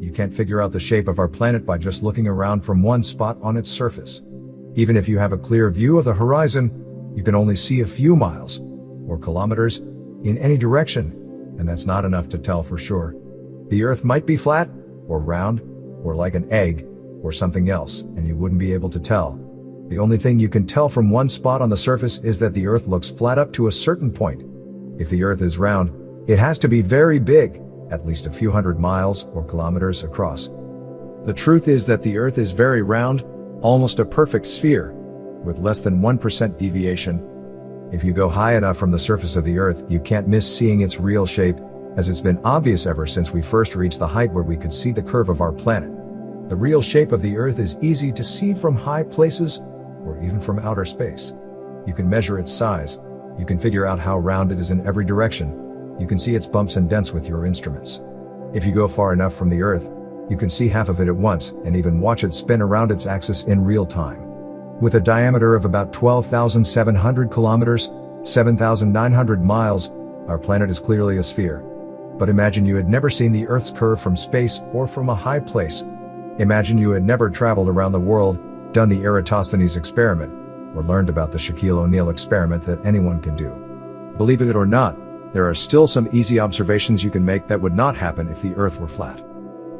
You can't figure out the shape of our planet by just looking around from one spot on its surface. Even if you have a clear view of the horizon, you can only see a few miles, or kilometers, in any direction, and that's not enough to tell for sure. The Earth might be flat, or round, or like an egg, or something else, and you wouldn't be able to tell. The only thing you can tell from one spot on the surface is that the Earth looks flat up to a certain point. If the Earth is round, it has to be very big, at least a few hundred miles or kilometers across. The truth is that the Earth is very round, almost a perfect sphere, with less than 1% deviation. If you go high enough from the surface of the Earth, you can't miss seeing its real shape, as it's been obvious ever since we first reached the height where we could see the curve of our planet. The real shape of the Earth is easy to see from high places, or even from outer space. You can measure its size. You can figure out how round it is in every direction. You can see its bumps and dents with your instruments. If you go far enough from the Earth, you can see half of it at once, and even watch it spin around its axis in real time. With a diameter of about 12,700 kilometers, 7,900 miles, our planet is clearly a sphere. But imagine you had never seen the Earth's curve from space or from a high place. Imagine you had never traveled around the world, done the Eratosthenes experiment, or learned about the Shaquille O'Neal experiment that anyone can do. Believe it or not, there are still some easy observations you can make that would not happen if the Earth were flat.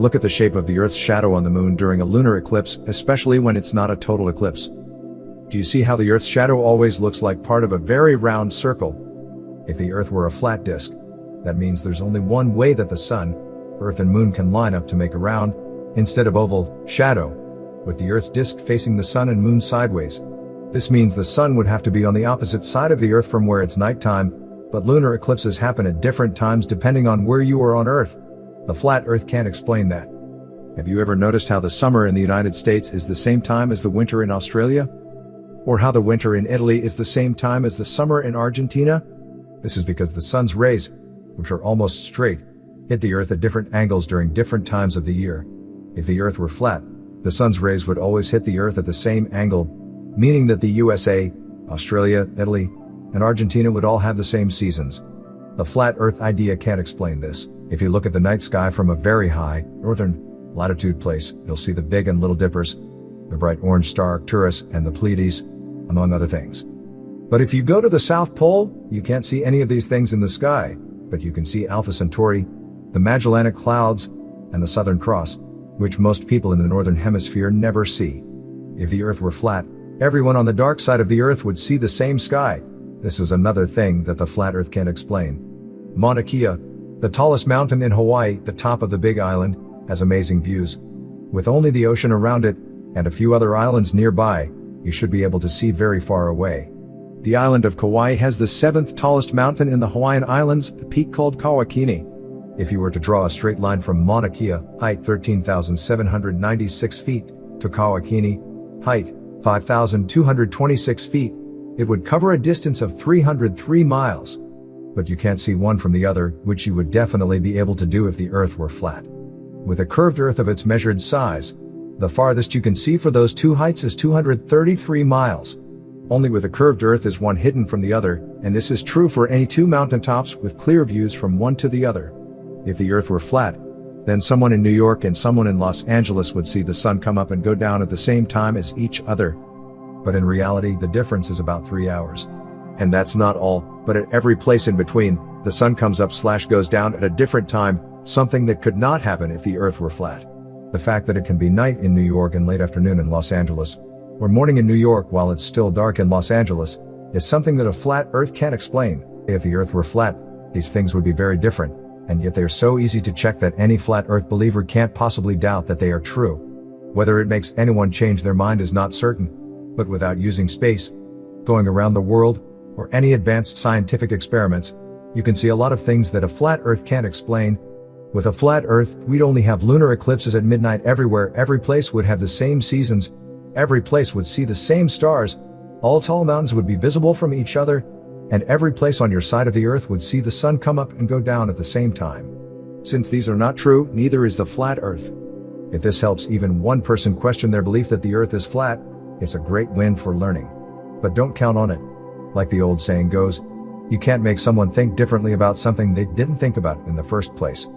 Look at the shape of the Earth's shadow on the moon during a lunar eclipse, especially when it's not a total eclipse. Do you see how the Earth's shadow always looks like part of a very round circle? If the Earth were a flat disk, that means there's only one way that the Sun, Earth and Moon can line up to make a round, instead of oval, shadow, with the Earth's disk facing the Sun and Moon sideways. This means the Sun would have to be on the opposite side of the Earth from where it's nighttime, but lunar eclipses happen at different times depending on where you are on Earth. The flat Earth can't explain that. Have you ever noticed how the summer in the United States is the same time as the winter in Australia? Or how the winter in Italy is the same time as the summer in Argentina? This is because the sun's rays, which are almost straight, hit the Earth at different angles during different times of the year. If the Earth were flat, the sun's rays would always hit the Earth at the same angle, meaning that the USA, Australia, Italy, and Argentina would all have the same seasons. The flat Earth idea can't explain this. If you look at the night sky from a very high, northern, latitude place, you'll see the Big and Little Dippers, the bright orange star Arcturus, and the Pleiades, among other things. But if you go to the South Pole, you can't see any of these things in the sky, but you can see Alpha Centauri, the Magellanic Clouds, and the Southern Cross, which most people in the Northern Hemisphere never see. If the Earth were flat, everyone on the dark side of the Earth would see the same sky. This is another thing that the flat Earth can't explain. Mauna Kea, the tallest mountain in Hawaii, the top of the Big Island, has amazing views. With only the ocean around it, and a few other islands nearby, you should be able to see very far away. The island of Kauai has the 7th tallest mountain in the Hawaiian Islands, a peak called Kawakini. If you were to draw a straight line from Mauna Kea, height 13,796 feet, to Kawakini, height 5,226 feet, it would cover a distance of 303 miles. But you can't see one from the other, which you would definitely be able to do if the Earth were flat. With a curved Earth of its measured size, the farthest you can see for those two heights is 233 miles. Only with a curved Earth is one hidden from the other, and this is true for any two mountaintops with clear views from one to the other. If the Earth were flat, then someone in New York and someone in Los Angeles would see the sun come up and go down at the same time as each other. But in reality, the difference is about 3 hours. And that's not all, but at every place in between, the sun comes up/goes down at a different time, something that could not happen if the Earth were flat. The fact that it can be night in New York and late afternoon in Los Angeles, or morning in New York while it's still dark in Los Angeles, is something that a flat Earth can't explain. If the Earth were flat, these things would be very different, and yet they are so easy to check that any flat Earth believer can't possibly doubt that they are true. Whether it makes anyone change their mind is not certain, but without using space, going around the world, or any advanced scientific experiments, you can see a lot of things that a flat Earth can't explain. With a flat Earth, we'd only have lunar eclipses at midnight everywhere, every place would have the same seasons, every place would see the same stars, all tall mountains would be visible from each other, and every place on your side of the Earth would see the sun come up and go down at the same time. Since these are not true, neither is the flat Earth. If this helps even one person question their belief that the Earth is flat, it's a great win for learning. But don't count on it. Like the old saying goes, you can't make someone think differently about something they didn't think about in the first place.